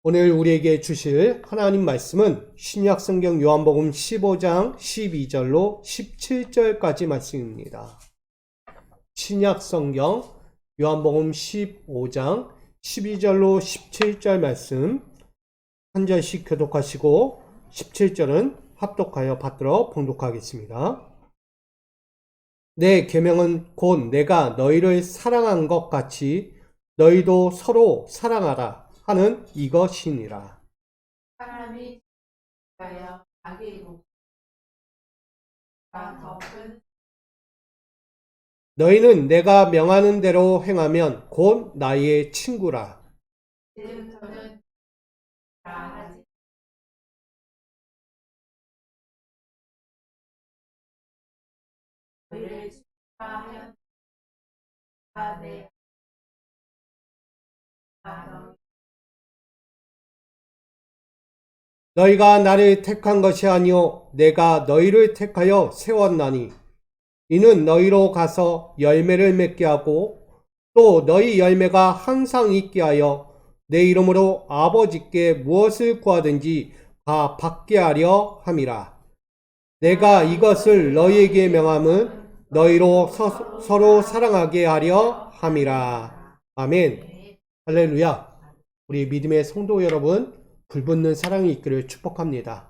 오늘 우리에게 주실 하나님 말씀은 신약성경 요한복음 15장 12절로 17절까지 말씀입니다. 신약성경 요한복음 15장 12절로 17절 말씀 한 절씩 교독하시고 17절은 합독하여 받들어 봉독하겠습니다. 내 계명은 곧 내가 너희를 사랑한 것 같이 너희도 서로 사랑하라 하는 이것이니라. 사람이 하여 자기 목숨과 덮은 너희는 내가 명하는 대로 행하면 곧 나의 친구라. 지금부터는 하지 너희를 축하하여 내 너희가 나를 택한 것이 아니요 내가 너희를 택하여 세웠나니 이는 너희로 가서 열매를 맺게 하고 또 너희 열매가 항상 있게 하여 내 이름으로 아버지께 무엇을 구하든지 다 받게 하려 함이라. 내가 이것을 너희에게 명함은 너희로 서로 사랑하게 하려 함이라. 아멘. 할렐루야. 우리 믿음의 성도 여러분, 불붙는 사랑이 있기를 축복합니다.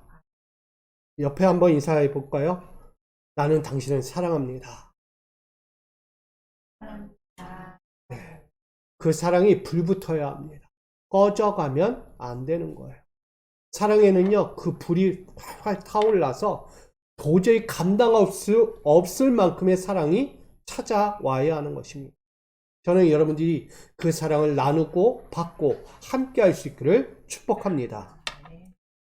옆에 한번 인사해 볼까요? 나는 당신을 사랑합니다. 네. 그 사랑이 불붙어야 합니다. 꺼져가면 안 되는 거예요. 사랑에는요, 그 불이 활활 타올라서 도저히 감당할 수 없을 만큼의 사랑이 찾아와야 하는 것입니다. 저는 여러분들이 그 사랑을 나누고 받고 함께 할 수 있기를 축복합니다.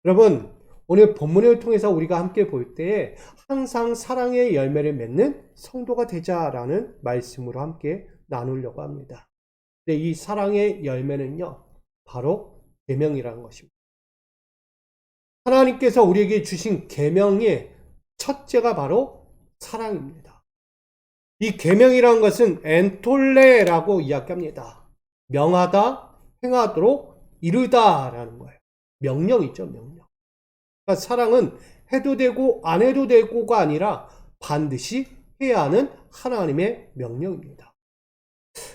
여러분, 오늘 본문을 통해서 우리가 함께 볼 때에 항상 사랑의 열매를 맺는 성도가 되자라는 말씀으로 함께 나누려고 합니다. 근데 이 사랑의 열매는요, 바로 계명이라는 것입니다. 하나님께서 우리에게 주신 계명의 첫째가 바로 사랑입니다. 이 계명이라는 것은 엔톨레라고 이야기합니다. 명하다, 행하도록 이르다라는 거예요. 명령이죠, 명령. 그러니까 사랑은 해도 되고 안 해도 되고가 아니라 반드시 해야 하는 하나님의 명령입니다.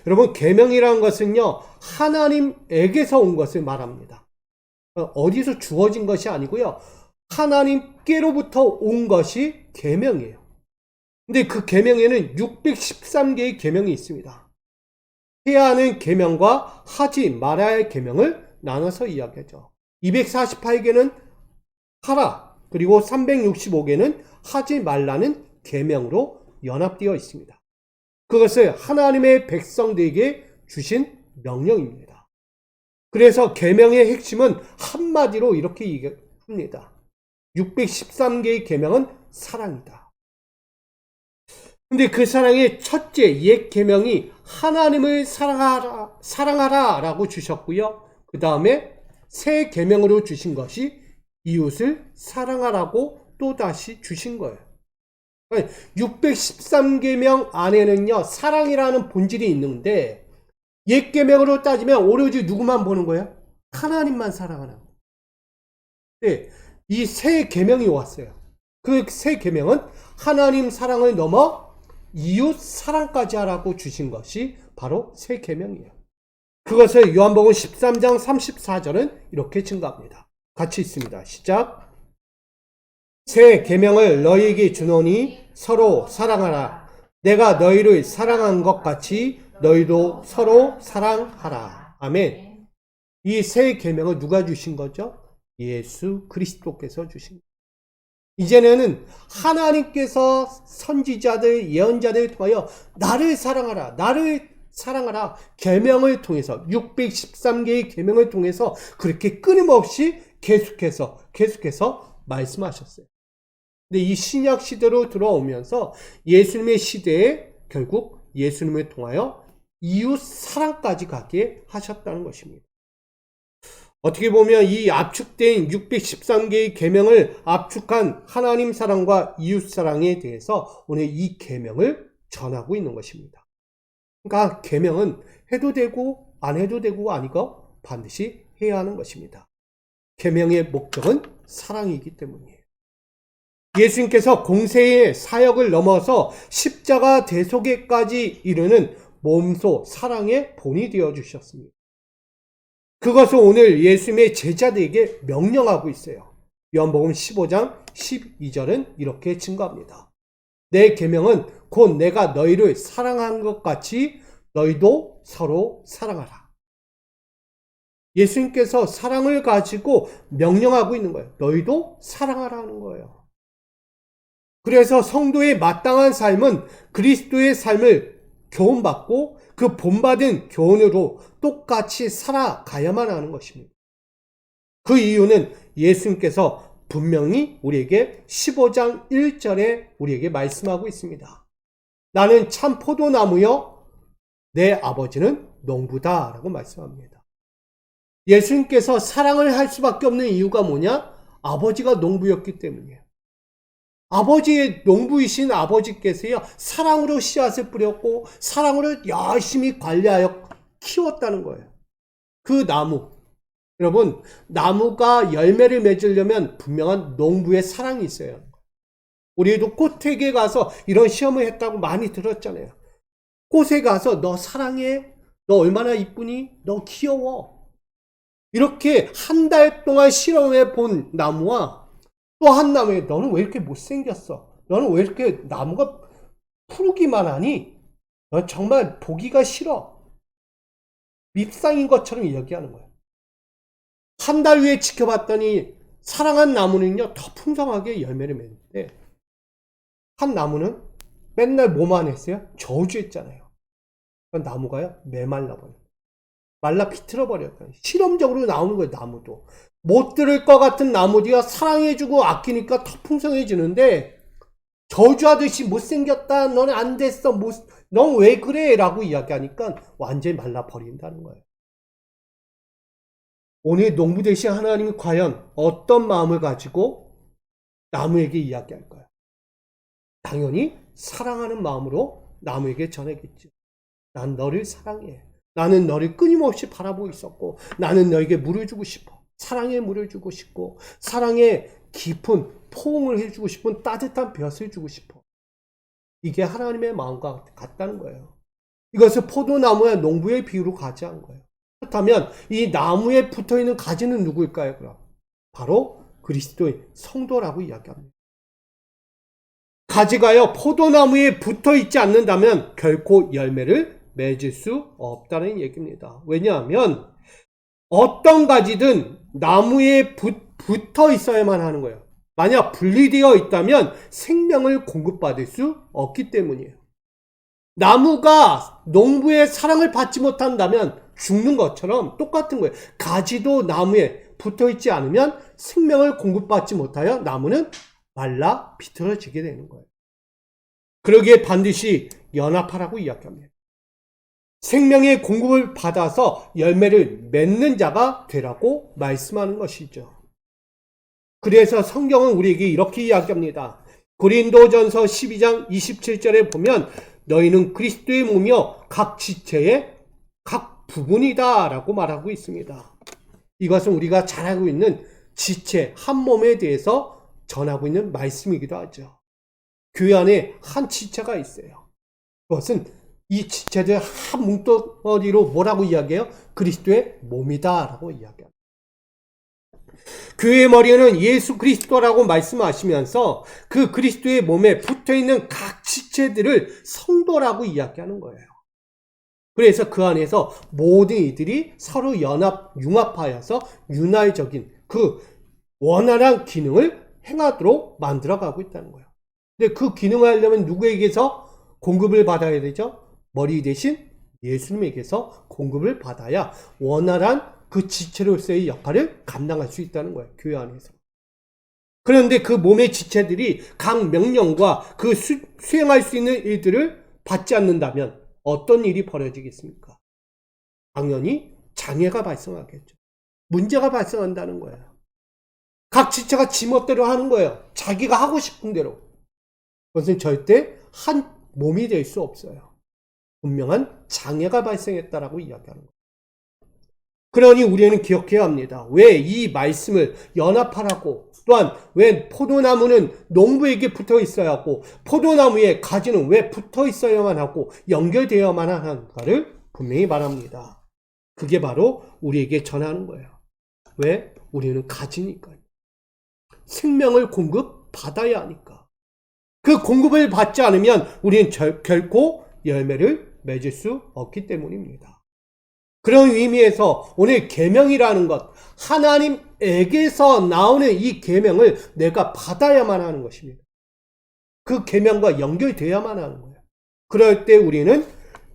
여러분, 계명이라는 것은요, 하나님에게서 온 것을 말합니다. 어디서 주어진 것이 아니고요, 하나님께로부터 온 것이 계명이에요. 근데 그 계명에는 613개의 계명이 있습니다. 해야 하는 계명과 하지 말아야 할 계명을 나눠서 이야기하죠. 248개는 하라, 그리고 365개는 하지 말라는 계명으로 연합되어 있습니다. 그것을 하나님의 백성들에게 주신 명령입니다. 그래서 계명의 핵심은 한마디로 이렇게 얘기합니다. 613개의 계명은 사랑이다. 근데 그 사랑의 첫째 옛 계명이 하나님을 사랑하라 라고 주셨고요. 그 다음에 새 계명으로 주신 것이 이웃을 사랑하라고 또다시 주신 거예요. 613계명 안에는요, 사랑이라는 본질이 있는데 옛 계명으로 따지면 오로지 누구만 보는 거예요? 하나님만 사랑하는 거예요. 네, 이 새 계명이 왔어요. 그 새 계명은 하나님 사랑을 넘어 이웃 사랑까지 하라고 주신 것이 바로 새 계명이에요. 그것을 요한복음 13장 34절은 이렇게 증가합니다. 같이 있습니다. 시작. 새 계명을 너희에게 주노니 서로 사랑하라. 내가 너희를 사랑한 것 같이 너희도 서로 사랑하라. 아멘. 이 새 계명을 누가 주신 거죠? 예수 그리스도께서 주신 거예요. 이제는 하나님께서 선지자들, 예언자들을 통하여 나를 사랑하라, 나를 사랑하라 계명을 통해서 613개의 계명을 통해서 그렇게 끊임없이 계속해서 말씀하셨어요. 근데 이 신약 시대로 들어오면서 예수님의 시대에 결국 예수님을 통하여 이웃 사랑까지 가게 하셨다는 것입니다. 어떻게 보면 이 압축된 613개의 계명을 압축한 하나님 사랑과 이웃 사랑에 대해서 오늘 이 계명을 전하고 있는 것입니다. 그러니까 계명은 해도 되고 안 해도 되고가 아니고 반드시 해야 하는 것입니다. 계명의 목적은 사랑이기 때문이에요. 예수님께서 공생의 사역을 넘어서 십자가 대속에까지 이르는 몸소 사랑의 본이 되어 주셨습니다. 그것을 오늘 예수님의 제자들에게 명령하고 있어요. 요한복음 15장 12절은 이렇게 증거합니다. 내 계명은 곧 내가 너희를 사랑한 것 같이 너희도 서로 사랑하라. 예수님께서 사랑을 가지고 명령하고 있는 거예요. 너희도 사랑하라는 거예요. 그래서 성도의 마땅한 삶은 그리스도의 삶을 교훈받고 그 본받은 교훈으로 똑같이 살아가야만 하는 것입니다. 그 이유는 예수님께서 분명히 우리에게 15장 1절에 우리에게 말씀하고 있습니다. 나는 참 포도나무여 내 아버지는 농부다 라고 말씀합니다. 예수님께서 사랑을 할 수밖에 없는 이유가 뭐냐? 아버지가 농부였기 때문이에요. 아버지의 농부이신 아버지께서요, 사랑으로 씨앗을 뿌렸고 사랑으로 열심히 관리하여 키웠다는 거예요. 그 나무, 여러분, 나무가 열매를 맺으려면 분명한 농부의 사랑이 있어요. 우리도 꽃에게 가서 이런 시험을 했다고 많이 들었잖아요. 꽃에 가서 너 사랑해? 너 얼마나 이쁘니? 너 귀여워? 이렇게 한 달 동안 실험해 본 나무와 또 한 나무에 너는 왜 이렇게 못생겼어? 너는 왜 이렇게 나무가 푸르기만 하니? 너 정말 보기가 싫어. 밉상인 것처럼 이야기하는 거예요. 한 달 후에 지켜봤더니 사랑한 나무는요, 더 풍성하게 열매를 맺는데 한 나무는 맨날 뭐만 했어요? 저주했잖아요. 그 나무가요, 메말라버려요. 말라 비틀어버렸다. 실험적으로 나오는 거예요, 나무도. 못 들을 것 같은 나무들이야 사랑해주고 아끼니까 더 풍성해지는데 저주하듯이 못생겼다, 너는 안 됐어, 넌 왜 그래? 라고 이야기하니까 완전히 말라버린다는 거예요. 오늘 농부 되신 하나님이 과연 어떤 마음을 가지고 나무에게 이야기할까요? 당연히 사랑하는 마음으로 나무에게 전하겠죠. 난 너를 사랑해. 나는 너를 끊임없이 바라보고 있었고 나는 너에게 물을 주고 싶어. 사랑에 물을 주고 싶고 사랑에 깊은 포옹을 해주고 싶은 따뜻한 볕을 주고 싶어. 이게 하나님의 마음과 같다는 거예요. 이것을 포도나무와 농부의 비유로 가지한 거예요. 그렇다면 이 나무에 붙어있는 가지는 누구일까요? 그럼 바로 그리스도의 성도라고 이야기합니다. 가지가요 포도나무에 붙어있지 않는다면 결코 열매를 맺을 수 없다는 얘기입니다. 왜냐하면 어떤 가지든 나무에 붙어 있어야만 하는 거예요. 만약 분리되어 있다면 생명을 공급받을 수 없기 때문이에요. 나무가 농부의 사랑을 받지 못한다면 죽는 것처럼 똑같은 거예요. 가지도 나무에 붙어 있지 않으면 생명을 공급받지 못하여 나무는 말라 비틀어지게 되는 거예요. 그러기에 반드시 연합하라고 이야기합니다. 생명의 공급을 받아서 열매를 맺는 자가 되라고 말씀하는 것이죠. 그래서 성경은 우리에게 이렇게 이야기합니다. 고린도전서 12장 27절에 보면 너희는 그리스도의 몸이요 각 지체의 각 부분이다 라고 말하고 있습니다. 이것은 우리가 잘 알고 있는 지체 한 몸에 대해서 전하고 있는 말씀이기도 하죠. 교회 안에 한 지체가 있어요. 그것은 이 지체들 한 뭉텅이로 뭐라고 이야기해요? 그리스도의 몸이다 라고 이야기합니다. 교회의 머리는 예수 그리스도라고 말씀하시면서 그 그리스도의 몸에 붙어있는 각 지체들을 성도라고 이야기하는 거예요. 그래서 그 안에서 모든 이들이 서로 융합하여서 융합적인 그 원활한 기능을 행하도록 만들어가고 있다는 거예요. 근데 그 기능을 하려면 누구에게서 공급을 받아야 되죠? 머리 대신 예수님에게서 공급을 받아야 원활한 그 지체로서의 역할을 감당할 수 있다는 거예요. 교회 안에서. 그런데 그 몸의 지체들이 각 명령과 그 수행할 수 있는 일들을 받지 않는다면 어떤 일이 벌어지겠습니까? 당연히 장애가 발생하겠죠. 문제가 발생한다는 거예요. 각 지체가 지멋대로 하는 거예요. 자기가 하고 싶은 대로. 그것은 절대 한 몸이 될 수 없어요. 분명한 장애가 발생했다라고 이야기하는 거예요. 그러니 우리는 기억해야 합니다. 왜 이 말씀을 연합하라고, 또한 왜 포도나무는 농부에게 붙어 있어야 하고 포도나무의 가지는 왜 붙어 있어야만 하고 연결되어야만 하는가를 분명히 말합니다. 그게 바로 우리에게 전하는 거예요. 왜? 우리는 가지니까요. 생명을 공급받아야 하니까. 그 공급을 받지 않으면 우리는 결코 열매를 맺을 수 없기 때문입니다. 그런 의미에서 오늘 계명이라는 것, 하나님에게서 나오는 이 계명을 내가 받아야만 하는 것입니다. 그 계명과 연결되어야만 하는 거예요. 그럴 때 우리는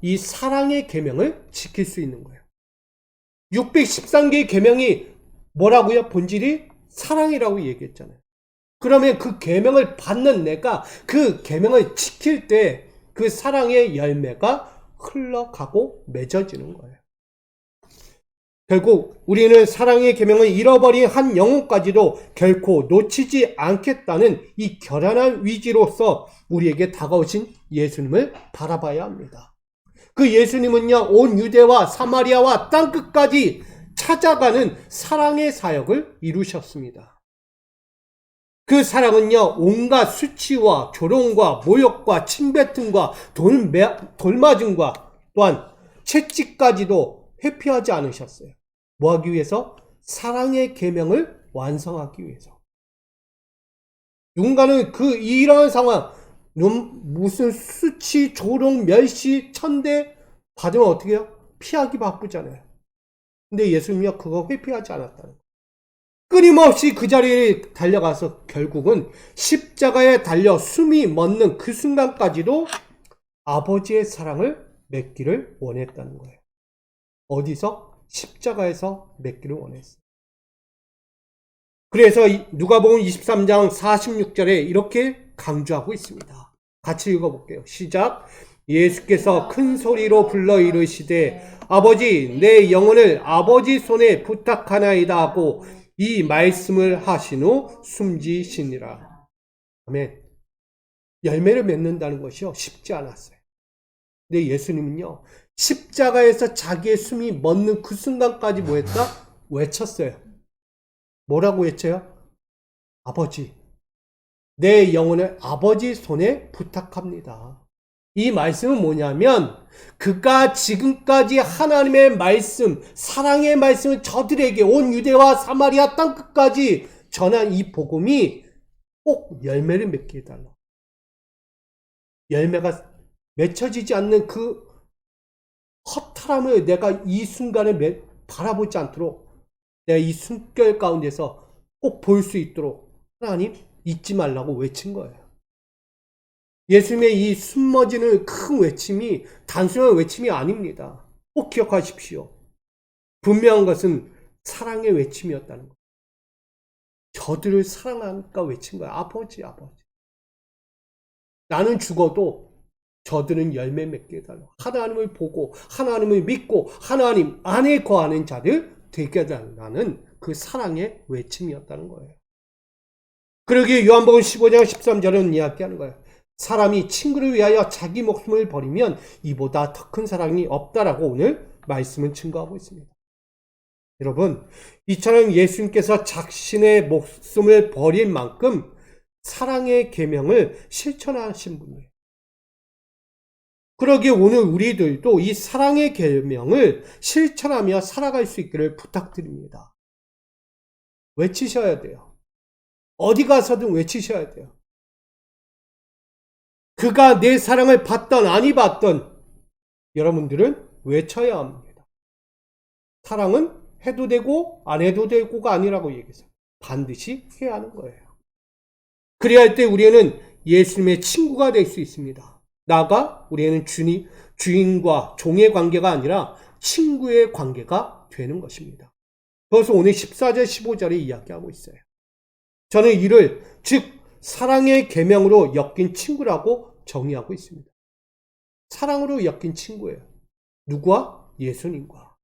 이 사랑의 계명을 지킬 수 있는 거예요. 613개의 계명이 뭐라고요? 본질이 사랑이라고 얘기했잖아요. 그러면 그 계명을 받는 내가 그 계명을 지킬 때 그 사랑의 열매가 흘러가고 맺어지는 거예요. 결국 우리는 사랑의 계명을 잃어버린 한 영혼까지도 결코 놓치지 않겠다는 이 결연한 위지로서 우리에게 다가오신 예수님을 바라봐야 합니다. 그 예수님은요, 온 유대와 사마리아와 땅끝까지 찾아가는 사랑의 사역을 이루셨습니다. 그 사랑은요, 온갖 수치와 조롱과 모욕과 침뱉음과 돌맞음과 또한 채찍까지도 회피하지 않으셨어요. 뭐 하기 위해서? 사랑의 계명을 완성하기 위해서. 누군가는 이러한 상황, 무슨 수치, 조롱, 멸시, 천대 받으면 어떻게 해요? 피하기 바쁘잖아요. 근데 예수님이 그거 회피하지 않았다는 거예요. 끊임없이 그 자리에 달려가서 결국은 십자가에 달려 숨이 멎는 그 순간까지도 아버지의 사랑을 맺기를 원했다는 거예요. 어디서? 십자가에서 맺기를 원했어요. 그래서 누가복음 23장 46절에 이렇게 강조하고 있습니다. 같이 읽어볼게요. 시작. 예수께서 큰 소리로 불러 이르시되 아버지 내 영혼을 아버지 손에 부탁하나이다 하고 이 말씀을 하신 후 숨지시니라. 아멘. 열매를 맺는다는 것이요 쉽지 않았어요. 근데 예수님은요 십자가에서 자기의 숨이 멎는 그 순간까지 뭐 했다? 외쳤어요. 뭐라고 외쳐요? 아버지, 내 영혼을 아버지 손에 부탁합니다. 이 말씀은 뭐냐면 그가 지금까지 하나님의 말씀, 사랑의 말씀을 저들에게 온 유대와 사마리아 땅끝까지 전한 이 복음이 꼭 열매를 맺게 해달라. 열매가 맺혀지지 않는 그 허탈함을 내가 이 순간에 바라보지 않도록 내가 이 숨결 가운데서 꼭 볼 수 있도록 하나님 잊지 말라고 외친 거예요. 예수님의 이 숨머지는 큰 외침이 단순한 외침이 아닙니다. 꼭 기억하십시오. 분명한 것은 사랑의 외침이었다는 거예요. 저들을 사랑하니까 외친 거예요. 아버지, 아버지. 나는 죽어도 저들은 열매 맺게 해달라고. 하나님을 보고 하나님을 믿고 하나님 안에 거하는 자들 되게 해달라는 그 사랑의 외침이었다는 거예요. 그러기에 요한복음 15장 13절은 이야기하는 거예요. 사람이 친구를 위하여 자기 목숨을 버리면 이보다 더 큰 사랑이 없다라고 오늘 말씀은 증거하고 있습니다. 여러분, 이처럼 예수님께서 자신의 목숨을 버릴 만큼 사랑의 계명을 실천하신 분이에요. 그러기에 오늘 우리들도 이 사랑의 계명을 실천하며 살아갈 수 있기를 부탁드립니다. 외치셔야 돼요. 어디 가서든 외치셔야 돼요. 그가 내 사랑을 받던 아니 받던 여러분들은 외쳐야 합니다. 사랑은 해도 되고 안 해도 되고가 아니라고 얘기해서 반드시 해야 하는 거예요. 그래야 할 때 우리는 예수님의 친구가 될 수 있습니다. 나가 우리는 주인과 종의 관계가 아니라 친구의 관계가 되는 것입니다. 그래서 오늘 14절 15절에 이야기하고 있어요. 저는 이를 즉 사랑의 계명으로 엮인 친구라고 정의하고 있습니다. 사랑으로 엮인 친구예요. 누구와? 예수님과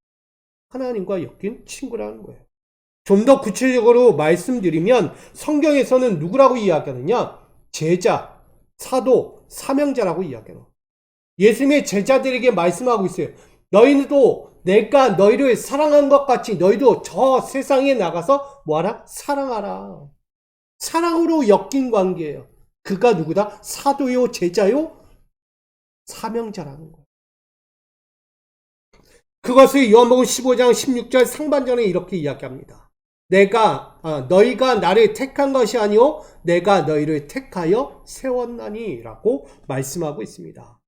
하나님과 엮인 친구라는 거예요. 좀 더 구체적으로 말씀드리면 성경에서는 누구라고 이야기하느냐? 제자, 사도, 사명자라고 이야기해요. 예수님의 제자들에게 말씀하고 있어요. 너희도 내가 너희를 사랑한 것 같이 너희도 저 세상에 나가서 뭐하라? 사랑하라. 사랑으로 엮인 관계예요. 그가 누구다? 사도요, 제자요, 사명자라는 거예요. 그것을 요한복음 15장 16절 상반전에 이렇게 이야기합니다. 너희가 나를 택한 것이 아니오 내가 너희를 택하여 세웠나니 라고 말씀하고 있습니다.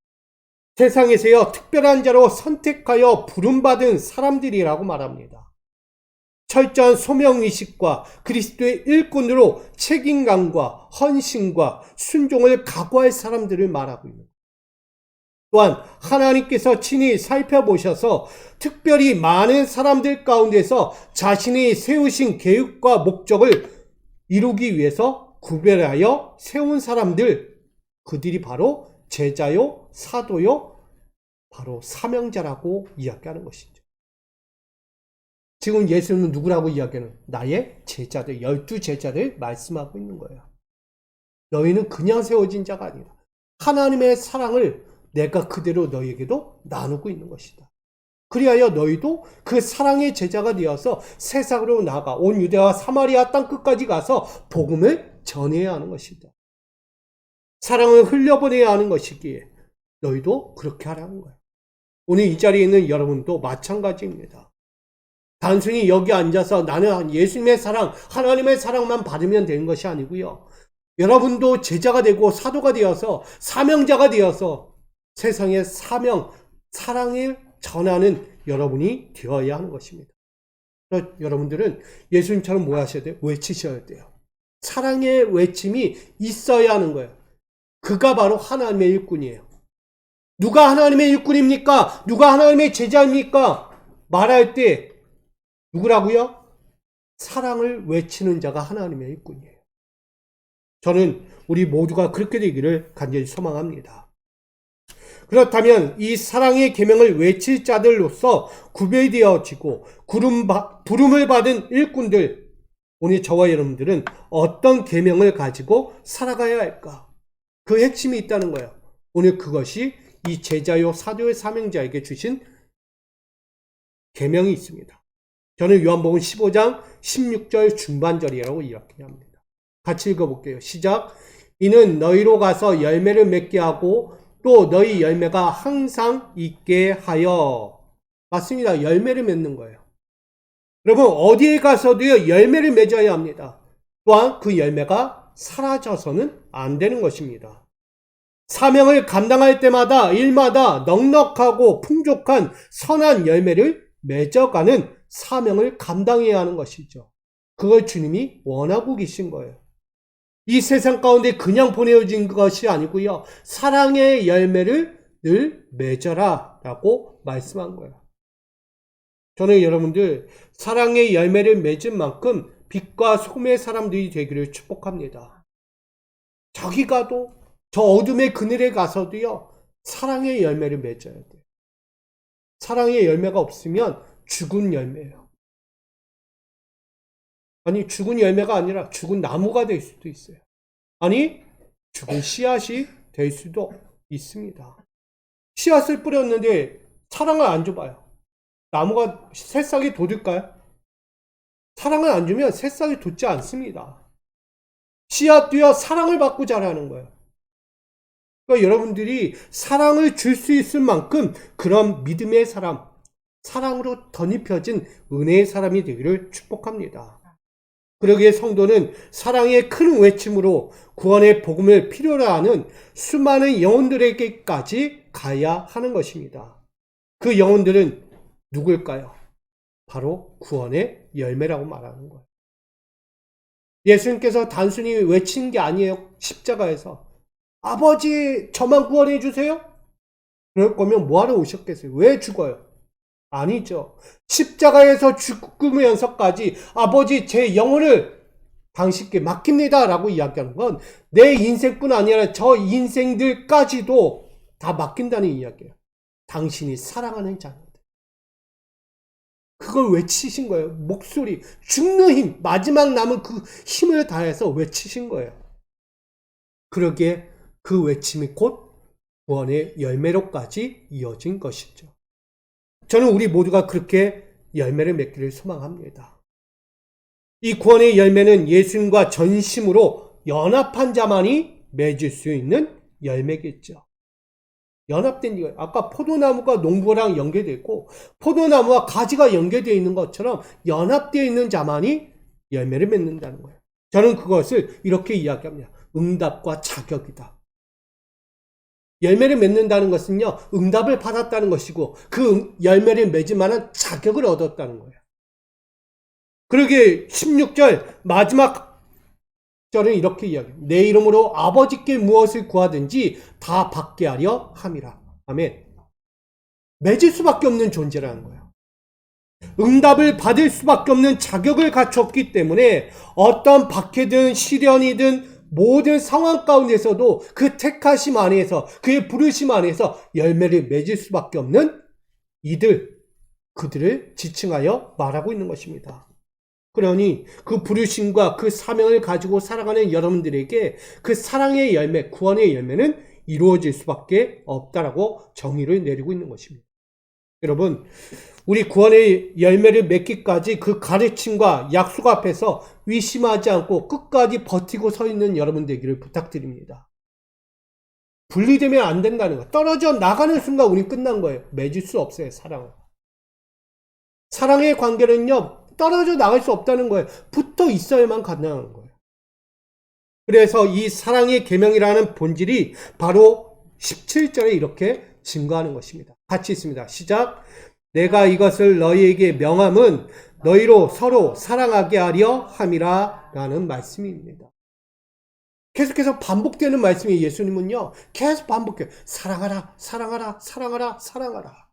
세상에서요 특별한 자로 선택하여 부름받은 사람들이라고 말합니다. 철저한 소명의식과 그리스도의 일꾼으로 책임감과 헌신과 순종을 각오할 사람들을 말하고 있는 거예요. 또한 하나님께서 친히 살펴보셔서 특별히 많은 사람들 가운데서 자신이 세우신 계획과 목적을 이루기 위해서 구별하여 세운 사람들, 그들이 바로 제자요, 사도요, 바로 사명자라고 이야기하는 것이죠. 지금 예수님은 누구라고 이야기하는? 나의 제자들, 12제자를 말씀하고 있는 거예요. 너희는 그냥 세워진 자가 아니라 하나님의 사랑을 내가 그대로 너희에게도 나누고 있는 것이다. 그리하여 너희도 그 사랑의 제자가 되어서 세상으로 나가 온 유대와 사마리아 땅끝까지 가서 복음을 전해야 하는 것이다. 사랑을 흘려보내야 하는 것이기에 너희도 그렇게 하라는 거예요. 오늘 이 자리에 있는 여러분도 마찬가지입니다. 단순히 여기 앉아서 나는 예수님의 사랑, 하나님의 사랑만 받으면 되는 것이 아니고요. 여러분도 제자가 되고 사도가 되어서 사명자가 되어서 세상의 사명, 사랑을 전하는 여러분이 되어야 하는 것입니다. 여러분들은 예수님처럼 뭐 하셔야 돼요? 외치셔야 돼요. 사랑의 외침이 있어야 하는 거예요. 그가 바로 하나님의 일꾼이에요. 누가 하나님의 일꾼입니까? 누가 하나님의 제자입니까? 말할 때 누구라고요? 사랑을 외치는 자가 하나님의 일꾼이에요. 저는 우리 모두가 그렇게 되기를 간절히 소망합니다. 그렇다면 이 사랑의 계명을 외칠 자들로서 구별되어지고 부름을 받은 일꾼들, 오늘 저와 여러분들은 어떤 계명을 가지고 살아가야 할까? 그 핵심이 있다는 거예요. 오늘 그것이 이 제자요 사도의 사명자에게 주신 계명이 있습니다. 저는 요한복음 15장 16절 중반절이라고 이야기합니다. 같이 읽어볼게요. 시작. 이는 너희로 가서 열매를 맺게 하고 또 너희 열매가 항상 있게 하여. 맞습니다. 열매를 맺는 거예요. 여러분 어디에 가서도요 열매를 맺어야 합니다. 또한 그 열매가 사라져서는 안 되는 것입니다. 사명을 감당할 때마다 일마다 넉넉하고 풍족한 선한 열매를 맺어가는 사명을 감당해야 하는 것이죠. 그걸 주님이 원하고 계신 거예요. 이 세상 가운데 그냥 보내어진 것이 아니고요. 사랑의 열매를 늘 맺어라 라고 말씀한 거예요. 저는 여러분들 사랑의 열매를 맺은 만큼 빛과 소금의 사람들이 되기를 축복합니다. 저기 가도 저 어둠의 그늘에 가서도요. 사랑의 열매를 맺어야 돼요. 사랑의 열매가 없으면 죽은 열매예요. 아니 죽은 열매가 아니라 죽은 나무가 될 수도 있어요. 아니 죽은 씨앗이 될 수도 있습니다. 씨앗을 뿌렸는데 사랑을 안 줘봐요. 나무가 새싹이 돋을까요? 사랑을 안 주면 새싹이 돋지 않습니다. 씨앗도요 사랑을 받고 자라는 거예요. 그러니까 여러분들이 사랑을 줄 수 있을 만큼 그런 믿음의 사람, 사랑으로 덧입혀진 은혜의 사람이 되기를 축복합니다. 그러기에 성도는 사랑의 큰 외침으로 구원의 복음을 필요로 하는 수많은 영혼들에게까지 가야 하는 것입니다. 그 영혼들은 누굴까요? 바로 구원의 열매라고 말하는 거예요. 예수님께서 단순히 외친 게 아니에요. 십자가에서 아버지 저만 구원해 주세요? 그럴 거면 뭐하러 오셨겠어요? 왜 죽어요? 아니죠. 십자가에서 죽으면서까지 아버지 제 영혼을 당신께 맡깁니다 라고 이야기하는 건 내 인생뿐 아니라 저 인생들까지도 다 맡긴다는 이야기예요. 당신이 사랑하는 자녀들. 그걸 외치신 거예요. 목소리, 죽는 힘, 마지막 남은 그 힘을 다해서 외치신 거예요. 그러기에 그 외침이 곧 구원의 열매로까지 이어진 것이죠. 저는 우리 모두가 그렇게 열매를 맺기를 소망합니다. 이 구원의 열매는 예수님과 전심으로 연합한 자만이 맺을 수 있는 열매겠죠. 연합된 이거 아까 포도나무가 농부랑 연계되어 있고 포도나무와 가지가 연계되어 있는 것처럼 연합되어 있는 자만이 열매를 맺는다는 거예요. 저는 그것을 이렇게 이야기합니다. 응답과 자격이다. 열매를 맺는다는 것은요, 응답을 받았다는 것이고 그 열매를 맺을 만한 자격을 얻었다는 거예요. 그러게 16절 마지막 절은 이렇게 이야기합니다. 내 이름으로 아버지께 무엇을 구하든지 다 받게 하려 함이라. 아멘. 맺을 수밖에 없는 존재라는 거예요. 응답을 받을 수밖에 없는 자격을 갖췄기 때문에 어떤 박해든 시련이든 모든 상황 가운데서도 그 택하심 안에서 그의 부르심 안에서 열매를 맺을 수밖에 없는 그들을 지칭하여 말하고 있는 것입니다. 그러니 그 부르심과 그 사명을 가지고 살아가는 여러분들에게 그 사랑의 열매, 구원의 열매는 이루어질 수밖에 없다라고 정의를 내리고 있는 것입니다. 여러분, 우리 구원의 열매를 맺기까지 그 가르침과 약속 앞에서 의심하지 않고 끝까지 버티고 서 있는 여러분 되기를 부탁드립니다. 분리되면 안 된다는 거. 떨어져 나가는 순간 우린 끝난 거예요. 맺을 수 없어요, 사랑은. 사랑의 관계는요, 떨어져 나갈 수 없다는 거예요. 붙어 있어야만 가능한 거예요. 그래서 이 사랑의 계명이라는 본질이 바로 17절에 이렇게 증거하는 것입니다. 같이 있습니다. 시작. 내가 이것을 너희에게 명함은 너희로 서로 사랑하게 하려 함이라 라는 말씀입니다. 계속해서 반복되는 말씀이 예수님은요, 계속 반복해요. 사랑하라, 사랑하라, 사랑하라, 사랑하라.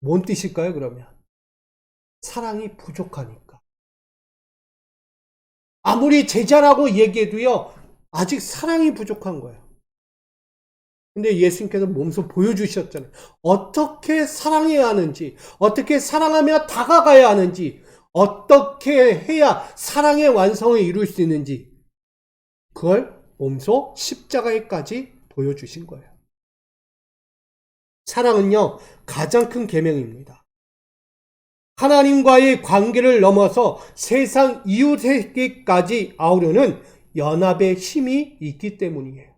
뭔 뜻일까요, 그러면? 사랑이 부족하니까. 아무리 제자라고 얘기해도요, 아직 사랑이 부족한 거예요. 근데 예수님께서 몸소 보여주셨잖아요. 어떻게 사랑해야 하는지, 어떻게 사랑하며 다가가야 하는지, 어떻게 해야 사랑의 완성을 이룰 수 있는지, 그걸 몸소 십자가에까지 보여주신 거예요. 사랑은요, 가장 큰 계명입니다. 하나님과의 관계를 넘어서 세상 이웃에게까지 아우르는 연합의 힘이 있기 때문이에요.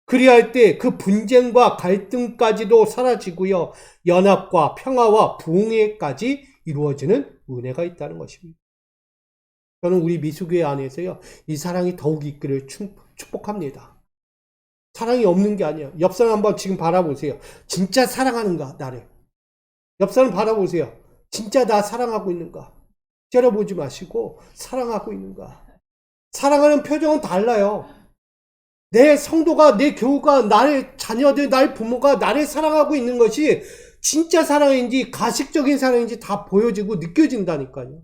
그리할 때 그 분쟁과 갈등까지도 사라지고요. 연합과 평화와 부흥회까지 이루어지는 은혜가 있다는 것입니다. 저는 우리 미수교회 안에서요. 이 사랑이 더욱 있기를 축복합니다. 사랑이 없는 게 아니에요. 옆 사람 한번 지금 바라보세요. 진짜 사랑하는가 나를. 옆 사람 바라보세요. 진짜 나 사랑하고 있는가. 째려보지 마시고 사랑하고 있는가. 사랑하는 표정은 달라요. 내 성도가, 내 교우가, 나의 자녀들, 나의 부모가 나를 사랑하고 있는 것이 진짜 사랑인지 가식적인 사랑인지 다 보여지고 느껴진다니까요.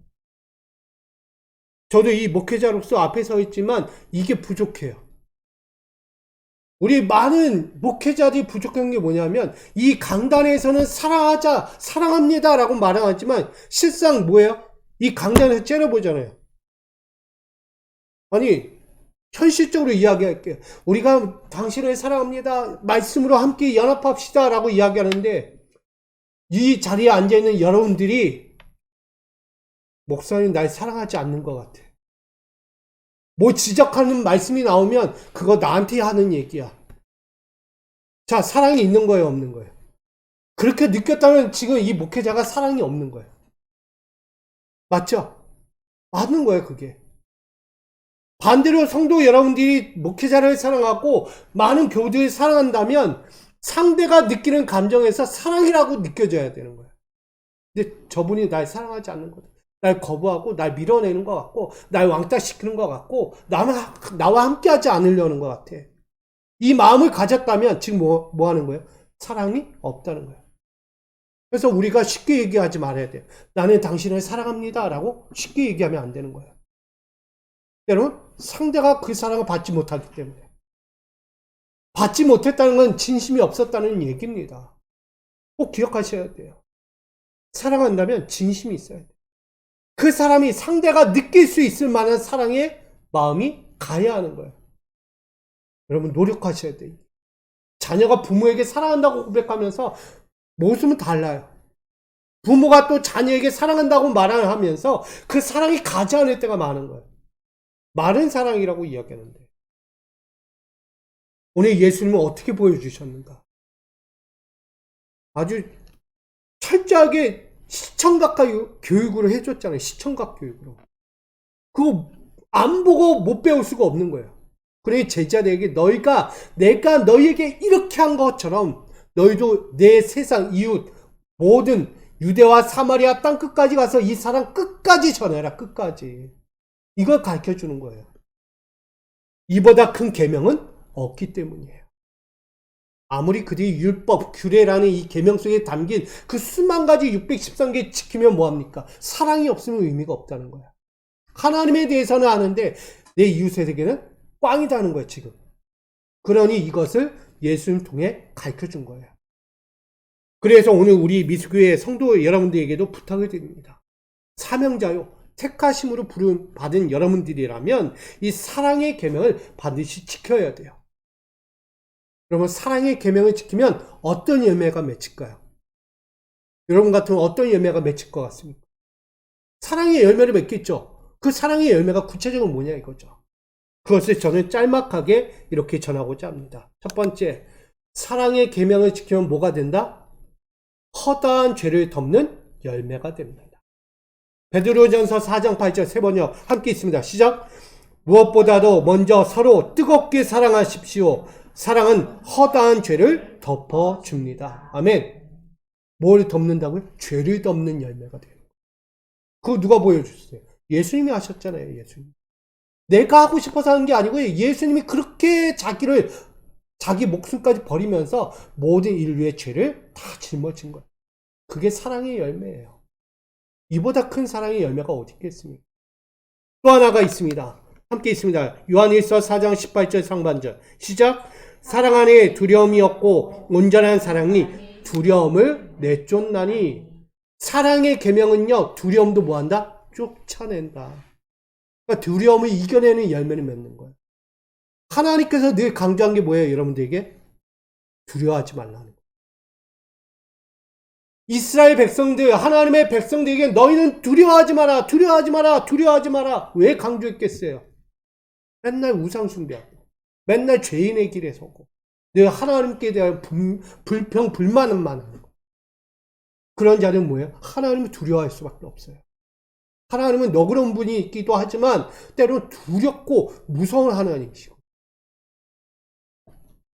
저도 이 목회자로서 앞에 서 있지만 이게 부족해요. 우리 많은 목회자들이 부족한 게 뭐냐면 이 강단에서는 사랑하자, 사랑합니다 라고 말하지만 실상 뭐예요? 이 강단에서 째려보잖아요. 아니 현실적으로 이야기할게요. 우리가 당신을 사랑합니다. 말씀으로 함께 연합합시다 라고 이야기하는데 이 자리에 앉아있는 여러분들이 목사님 날 사랑하지 않는 것 같아. 뭐 지적하는 말씀이 나오면 그거 나한테 하는 얘기야. 자, 사랑이 있는 거예요, 없는 거예요? 그렇게 느꼈다면 지금 이 목회자가 사랑이 없는 거예요. 맞죠? 맞는 거예요, 그게. 반대로 성도 여러분들이 목회자를 사랑하고 많은 교우들을 사랑한다면 상대가 느끼는 감정에서 사랑이라고 느껴져야 되는 거예요. 근데 저분이 날 사랑하지 않는 거예요. 날 거부하고 날 밀어내는 것 같고 날 왕따시키는 것 같고 나와 함께하지 않으려는 것 같아. 이 마음을 가졌다면 지금 뭐 하는 거예요? 사랑이 없다는 거예요. 그래서 우리가 쉽게 얘기하지 말아야 돼요. 나는 당신을 사랑합니다 라고 쉽게 얘기하면 안 되는 거예요. 여러분, 상대가 그 사랑을 받지 못하기 때문에. 받지 못했다는 건 진심이 없었다는 얘기입니다. 꼭 기억하셔야 돼요. 사랑한다면 진심이 있어야 돼요. 그 사람이 상대가 느낄 수 있을 만한 사랑의 마음이 가야 하는 거예요. 여러분 노력하셔야 돼요. 자녀가 부모에게 사랑한다고 고백하면서 모습은 달라요. 부모가 또 자녀에게 사랑한다고 말을 하면서 그 사랑이 가지 않을 때가 많은 거예요. 마른 사랑이라고 이야기하는데 오늘 예수님은 어떻게 보여주셨는가? 아주 철저하게 시청각 교육으로 해줬잖아요. 시청각 교육으로. 그거 안 보고 못 배울 수가 없는 거예요. 그래 제자들에게 내가 너희에게 이렇게 한 것처럼 너희도 내 세상 이웃 모든 유대와 사마리아 땅 끝까지 가서 이 사랑 끝까지 전해라. 끝까지. 이걸 가르쳐 주는 거예요. 이보다 큰 계명은 없기 때문이에요. 아무리 그들이 율법, 규례라는 이 계명 속에 담긴 그 수만 가지 613개 지키면 뭐합니까? 사랑이 없으면 의미가 없다는 거야. 하나님에 대해서는 아는데 내 이웃에게는 꽝이다는 거야 지금. 그러니 이것을 예수님 통해 가르쳐준 거예요. 그래서 오늘 우리 미수교회 성도 여러분들에게도 부탁을 드립니다. 사명자요. 택하심으로 받은 여러분들이라면 이 사랑의 계명을 반드시 지켜야 돼요. 그러면 사랑의 계명을 지키면 어떤 열매가 맺힐까요? 여러분 같으면 어떤 열매가 맺힐 것 같습니까? 사랑의 열매를 맺겠죠. 그 사랑의 열매가 구체적으로 뭐냐 이거죠. 그것을 저는 짤막하게 이렇게 전하고자 합니다. 첫 번째, 사랑의 계명을 지키면 뭐가 된다? 허다한 죄를 덮는 열매가 됩니다. 베드로전서 4장 8절 세 번요. 함께 있습니다. 시작. 무엇보다도 먼저 서로 뜨겁게 사랑하십시오. 사랑은 허다한 죄를 덮어줍니다. 아멘. 뭘 덮는다고요? 죄를 덮는 열매가 돼요. 그거 누가 보여주셨어요? 예수님이 하셨잖아요. 예수님. 내가 하고 싶어서 하는 게 아니고요. 예수님이 그렇게 자기 목숨까지 버리면서 모든 인류의 죄를 다 짊어진 거예요. 그게 사랑의 열매예요. 이보다 큰 사랑의 열매가 어디 있겠습니까? 또 하나가 있습니다. 함께 있습니다. 요한일서 4장 18절 상반절. 시작. 사랑 안에 두려움이 없고 온전한 사랑이 두려움을 내쫓나니. 사랑의 계명은요. 두려움도 뭐한다? 쫓아낸다. 그러니까 두려움을 이겨내는 열매를 맺는 거예요. 하나님께서 늘 강조한 게 뭐예요? 여러분들에게? 두려워하지 말라는 거예요. 이스라엘 백성들, 하나님의 백성들에게 너희는 두려워하지 마라, 두려워하지 마라, 두려워하지 마라. 왜 강조했겠어요? 맨날 우상 숭배하고, 맨날 죄인의 길에 서고, 늘 하나님께 대한 불평, 불만만 하는 거. 그런 자는 뭐예요? 하나님을 두려워할 수밖에 없어요. 하나님은 너그러운 분이 있기도 하지만 때로는 두렵고 무서운 하나님이시고.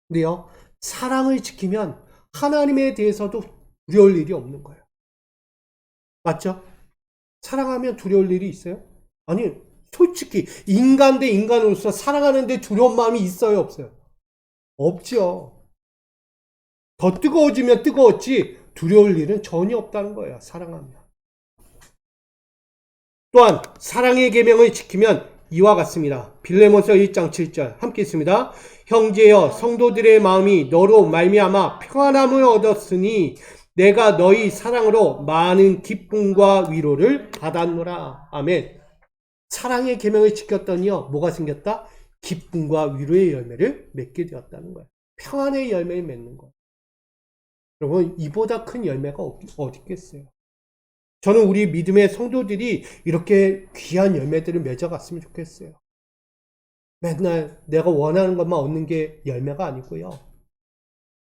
근데요, 사랑을 지키면 하나님에 대해서도 두려울 일이 없는 거예요. 맞죠? 사랑하면 두려울 일이 있어요? 아니, 솔직히 인간 대 인간으로서 사랑하는데 두려운 마음이 있어요, 없어요? 없죠. 더 뜨거워지면 뜨거웠지 두려울 일은 전혀 없다는 거예요. 사랑하면. 또한 사랑의 계명을 지키면 이와 같습니다. 빌레몬서 1장 7절 함께 있습니다. 형제여 성도들의 마음이 너로 말미암아 평안함을 얻었으니 내가 너희 사랑으로 많은 기쁨과 위로를 받았노라. 아멘. 사랑의 계명을 지켰더니요. 뭐가 생겼다? 기쁨과 위로의 열매를 맺게 되었다는 거예요. 평안의 열매를 맺는 거예요. 여러분 이보다 큰 열매가 어디 있겠어요? 저는 우리 믿음의 성도들이 이렇게 귀한 열매들을 맺어갔으면 좋겠어요. 맨날 내가 원하는 것만 얻는 게 열매가 아니고요.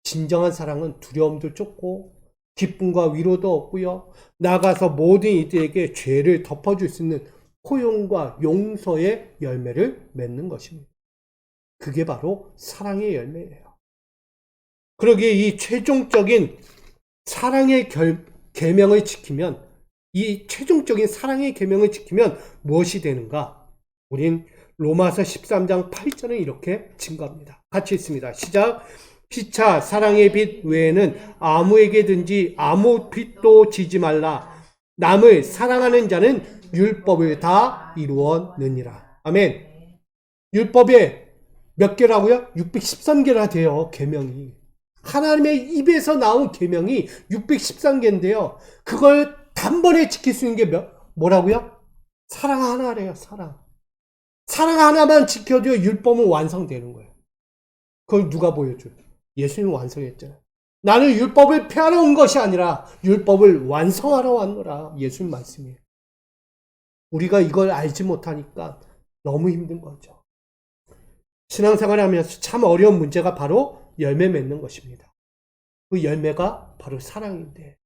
진정한 사랑은 두려움도 쫓고 기쁨과 위로도 얻고요. 나가서 모든 이들에게 죄를 덮어줄 수 있는 포용과 용서의 열매를 맺는 것입니다. 그게 바로 사랑의 열매예요. 그러기에 이 최종적인 사랑의 계명을 지키면 이 최종적인 사랑의 계명을 지키면 무엇이 되는가? 우린 로마서 13장 8절은 이렇게 증거합니다. 같이 읽습니다. 시작. 피차 사랑의 빛 외에는 아무에게든지 아무 빛도 지지 말라. 남을 사랑하는 자는 율법을 다 이루었느니라. 아멘. 율법에 몇 개라고요? 613개나 돼요. 계명이. 하나님의 입에서 나온 계명이 613개인데요. 그걸 단번에 지킬 수 있는 게 뭐라고요? 사랑 하나래요. 사랑. 사랑 하나만 지켜도 율법은 완성되는 거예요. 그걸 누가 보여줘요? 예수님이 완성했잖아요. 나는 율법을 폐하러 온 것이 아니라 율법을 완성하러 왔노라. 예수님 말씀이에요. 우리가 이걸 알지 못하니까 너무 힘든 거죠. 신앙생활을 하면서 참 어려운 문제가 바로 열매 맺는 것입니다. 그 열매가 바로 사랑인데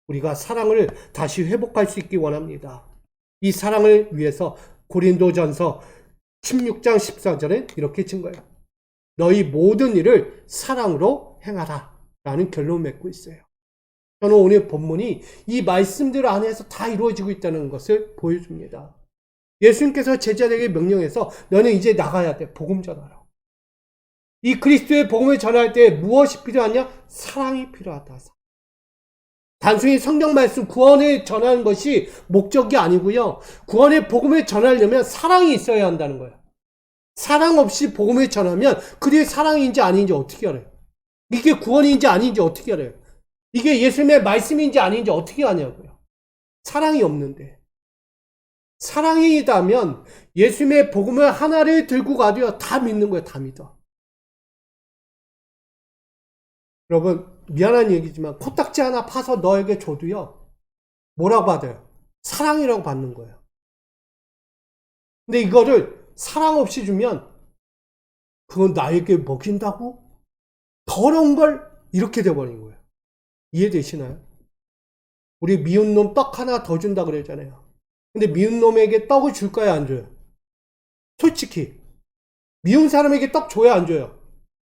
우리가 사랑을 다시 회복할 수 있기 원합니다. 이 사랑을 위해서 고린도전서 16장 14절에 이렇게 증거해요. 너희 모든 일을 사랑으로 행하라 라는 결론을 맺고 있어요. 저는 오늘 본문이 이 말씀들 안에서 다 이루어지고 있다는 것을 보여줍니다. 예수님께서 제자들에게 명령해서 너는 이제 나가야 돼. 복음 전하라. 이 그리스도의 복음을 전할 때 무엇이 필요하냐? 사랑이 필요하다. 단순히 성경 말씀 구원을 전하는 것이 목적이 아니고요. 구원의 복음을 전하려면 사랑이 있어야 한다는 거예요. 사랑 없이 복음을 전하면 그게 사랑인지 아닌지 어떻게 알아요? 이게 구원인지 아닌지 어떻게 알아요? 이게 예수님의 말씀인지 아닌지 어떻게 아냐고요? 사랑이 없는데. 사랑이 있다면 예수님의 복음을 하나를 들고 가도요. 다 믿는 거예요. 다 믿어. 여러분 미안한 얘기지만 코딱지 하나 파서 너에게 줘도요. 뭐라고 받아요? 사랑이라고 받는 거예요. 근데 이거를 사랑 없이 주면 그건 나에게 먹인다고? 더러운 걸 이렇게 돼버린 거예요. 이해되시나요? 우리 미운 놈 떡 하나 더 준다 그러잖아요. 근데 미운 놈에게 떡을 줄까요? 안 줘요? 솔직히 미운 사람에게 떡 줘야 안 줘요?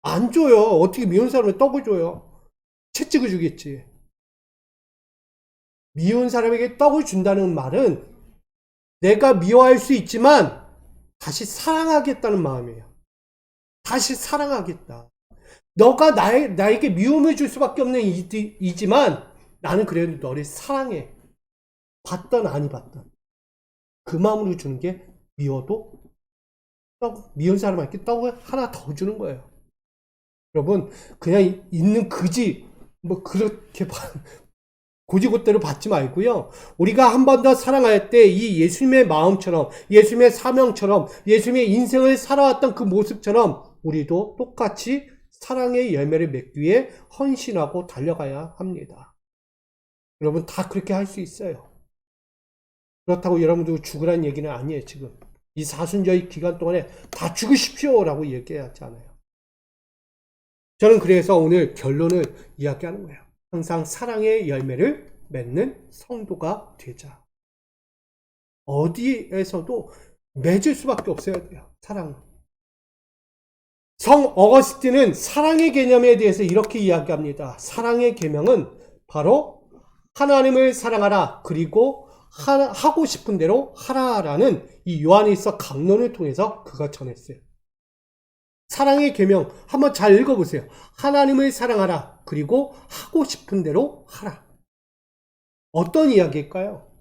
안 줘요. 어떻게 미운 사람에게 떡을 줘요? 채찍을 주겠지. 미운 사람에게 떡을 준다는 말은 내가 미워할 수 있지만 다시 사랑하겠다는 마음이에요. 다시 사랑하겠다. 너가 나에게 미움을 줄 수밖에 없는 이지만 나는 그래도 너를 사랑해. 받던 아니 받던. 그 마음으로 주는 게 미워도 미운 사람에게 떡을 하나 더 주는 거예요. 여러분 그냥 있는 그지 뭐 그렇게 고지고대로 받지 말고요. 우리가 한 번 더 사랑할 때 이 예수님의 마음처럼 예수님의 사명처럼 예수님의 인생을 살아왔던 그 모습처럼 우리도 똑같이 사랑의 열매를 맺기 위해 헌신하고 달려가야 합니다. 여러분 다 그렇게 할 수 있어요. 그렇다고 여러분들 죽으라는 얘기는 아니에요. 지금 이 사순절의 기간 동안에 다 죽으십시오라고 얘기하지 않아요. 저는 그래서 오늘 결론을 이야기하는 거예요. 항상 사랑의 열매를 맺는 성도가 되자. 어디에서도 맺을 수밖에 없어야 돼요. 사랑은. 성 어거스틴은 사랑의 개념에 대해서 이렇게 이야기합니다. 사랑의 계명은 바로 하나님을 사랑하라 그리고 하고 싶은 대로 하라라는 이 요한일서 강론을 통해서 그가 전했어요. 사랑의 계명 한번 잘 읽어보세요. 하나님을 사랑하라 그리고 하고 싶은 대로 하라. 어떤 이야기일까요?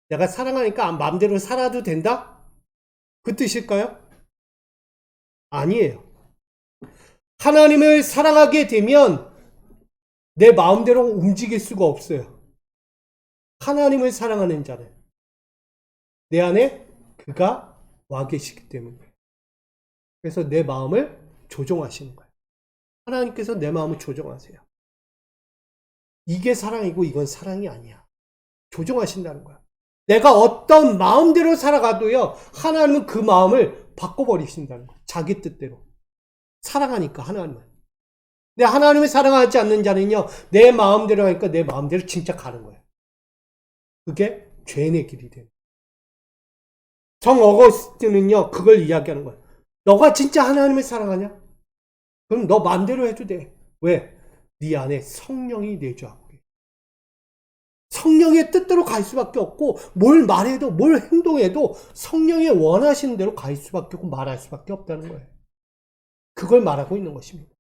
내가 사랑하니까 마음대로 살아도 된다? 그 뜻일까요? 아니에요. 하나님을 사랑하게 되면 내 마음대로 움직일 수가 없어요. 하나님을 사랑하는 자는 내 안에 그가 와 계시기 때문에. 그래서 내 마음을 조종하시는 거예요. 하나님께서 내 마음을 조종하세요. 이게 사랑이고 이건 사랑이 아니야. 조종하신다는 거야. 내가 어떤 마음대로 살아가도요. 하나님은 그 마음을 바꿔버리신다는 거야. 자기 뜻대로. 사랑하니까 하나님을. 근데 하나님을 사랑하지 않는 자는요. 내 마음대로 하니까 내 마음대로 진짜 가는 거예요. 그게 죄인의 길이 돼요. 성 어거스틴은요. 그걸 이야기하는 거예요. 너가 진짜 하나님을 사랑하냐? 그럼 너 마음대로 해도 돼. 왜? 네 안에 성령이 내주하고 성령의 뜻대로 갈 수밖에 없고 뭘 말해도 뭘 행동해도 성령이 원하시는 대로 갈 수밖에 없고 말할 수밖에 없다는 거예요. 그걸 말하고 있는 것입니다.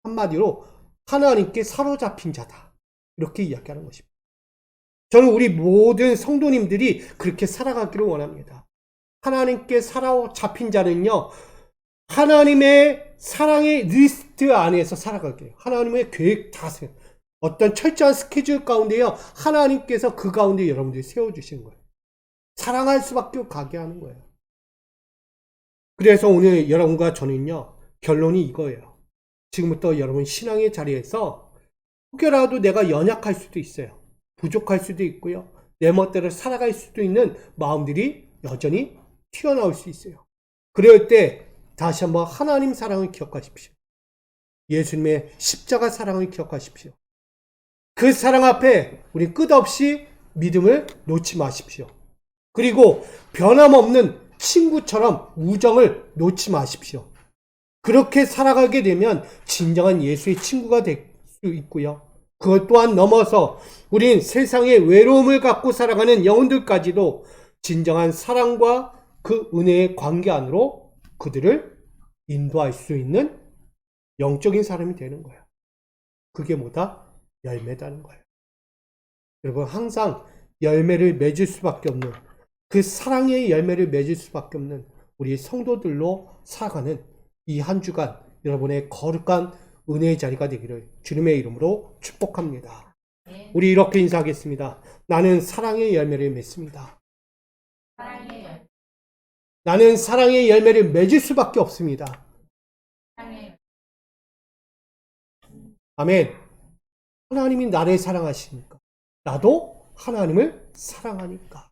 한마디로 하나님께 사로잡힌 자다. 이렇게 이야기하는 것입니다. 저는 우리 모든 성도님들이 그렇게 살아가기를 원합니다. 하나님께 사로잡힌 자는요. 하나님의 사랑의 리스트 안에서 살아가게요. 하나님의 계획 다 세요. 어떤 철저한 스케줄 가운데요. 하나님께서 그 가운데 여러분들이 세워주시는 거예요. 사랑할 수밖에 가게 하는 거예요. 그래서 오늘 여러분과 저는요. 결론이 이거예요. 지금부터 여러분 신앙의 자리에서 혹여라도 내가 연약할 수도 있어요. 부족할 수도 있고요. 내 멋대로 살아갈 수도 있는 마음들이 여전히 튀어나올 수 있어요. 그럴 때 다시 한번 하나님 사랑을 기억하십시오. 예수님의 십자가 사랑을 기억하십시오. 그 사랑 앞에 우리 끝없이 믿음을 놓지 마십시오. 그리고 변함없는 친구처럼 우정을 놓지 마십시오. 그렇게 살아가게 되면 진정한 예수의 친구가 될 수 있고요. 그것 또한 넘어서 우린 세상의 외로움을 갖고 살아가는 영혼들까지도 진정한 사랑과 그 은혜의 관계 안으로 그들을 인도할 수 있는 영적인 사람이 되는 거예요. 그게 뭐다? 열매다는 거예요. 여러분 항상 열매를 맺을 수밖에 없는 그 사랑의 열매를 맺을 수밖에 없는 우리 성도들로 살아가는 이 한 주간 여러분의 거룩한 은혜의 자리가 되기를 주님의 이름으로 축복합니다. 우리 이렇게 인사하겠습니다. 나는 사랑의 열매를 맺습니다. 사랑의 열, 나는 사랑의 열매를 맺을 수밖에 없습니다. 사랑의 아멘. 하나님이 나를 사랑하시니까 나도 하나님을 사랑하니까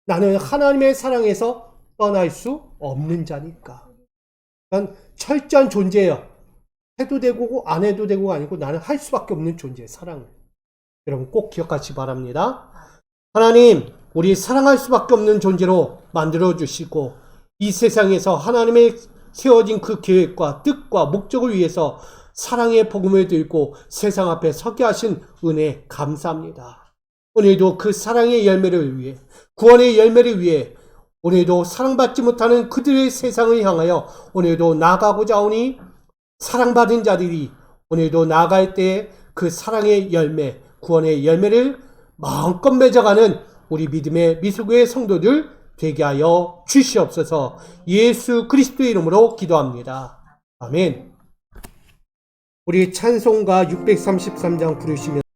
나는 하나님의 사랑에서 떠날 수 없는 자니까. 난 철저한 존재예요. 해도 되고 안 해도 되고가 아니고 나는 할 수밖에 없는 존재예요. 사랑을. 여러분 꼭 기억하시기 바랍니다. 하나님, 우리 사랑할 수밖에 없는 존재로 만들어주시고 이 세상에서 하나님의 세워진 그 계획과 뜻과 목적을 위해서 사랑의 복음을 들고 세상 앞에 서게 하신 은혜 감사합니다. 오늘도 그 사랑의 열매를 위해, 구원의 열매를 위해 오늘도 사랑받지 못하는 그들의 세상을 향하여 오늘도 나아가고자 하오니 사랑받은 자들이 오늘도 나아갈 때에 그 사랑의 열매, 구원의 열매를 마음껏 맺어가는 우리 믿음의 미수구의 성도들 되게 하여 주시옵소서. 예수 그리스도의 이름으로 기도합니다. 아멘. 우리 찬송가 633장 부르시면